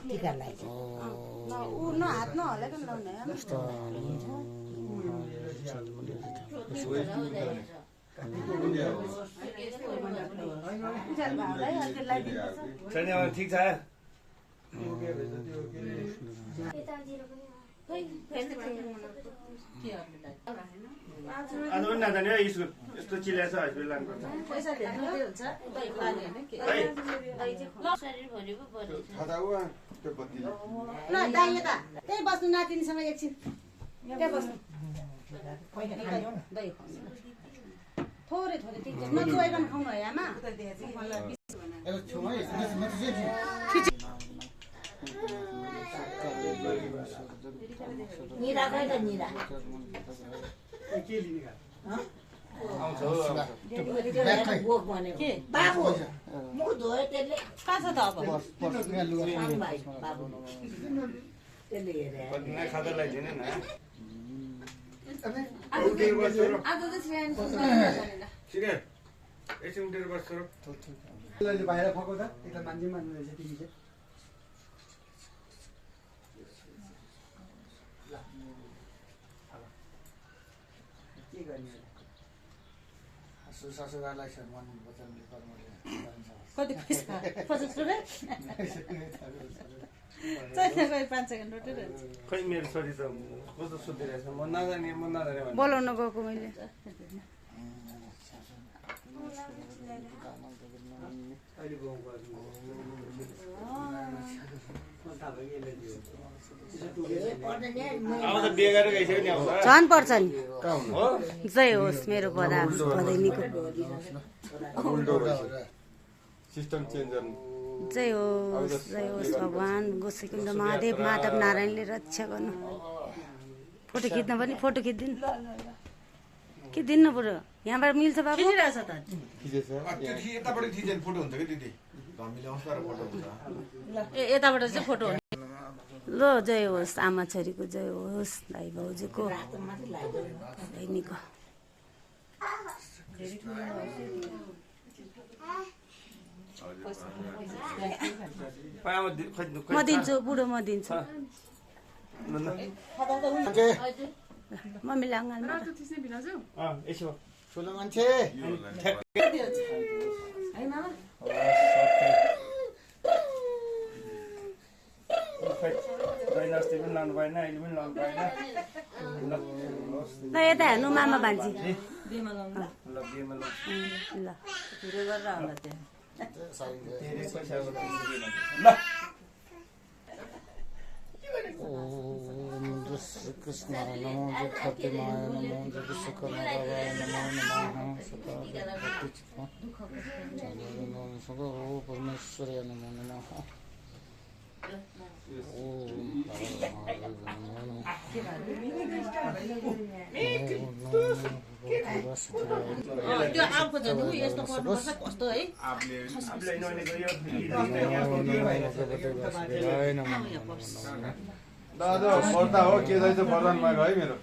टिका लगाइन्छ ऊ न हात नहलेको लाउने ठीक छ आज पनि नजाने स्कुल यस्तो चिलाएछ हस्पिटल लानुपर्छ ल दाइ यता त्यही बस्नु नातिनीसँग एकछिन त्यहाँ बस्नु थोरै थोरै ठिक छ नचुवाइकन खाउनु है आमा निरा खै त निरा बाबु मुख धोयो त्यसले कहाँ छ त अब त्यसले हेरे खाँदा लगाइदिएन न एकछिन उठेर बस्छ बाहिर फकाउँदा एकता मान्छे मान्नु रहेछ तिमी चाहिँ के गर्ने ससुरालाई मन बचाउने कर्मले कति पैसा 50 रुपैयाँ चाहिने 5 सेकेन्ड रोटेर खै मेरो छोरी त कस्तो सुतिरहेछ म नजाने बोलाउन गएको मैले झन् पर्छ नि जय होस् मेरो बधाईको सिस्टम चेन्ज गर्नु जय होस् भगवान गोसाईकुण्ड महादेव माधव नारायणले रक्षा गर्नु फोटो खिच्न पनि फोटो खिचिदिनु के दिनु पर्यो यहाँबाट मिल्छ बाबु यताबाट चाहिँ फोटो ल जय होस् आमा छोरीको जय होस् दाइ भाउजूको बहिनीको म दिन्छु बुढो म दिन्छु मम्मीले अँगालमा ठुलो मान्छे अस्ति पनि लानु पाएन अहिले पनि लानु पाएन ल यता हेर्नु मामा भान्जी कृष्ण नमो प्रतिमाय नमो विश्वकर्माय नमो नमः सदा परमेश्वराय नमो नमः दादा पर्दा हो के चाहिँ प्रधानमा है मेरो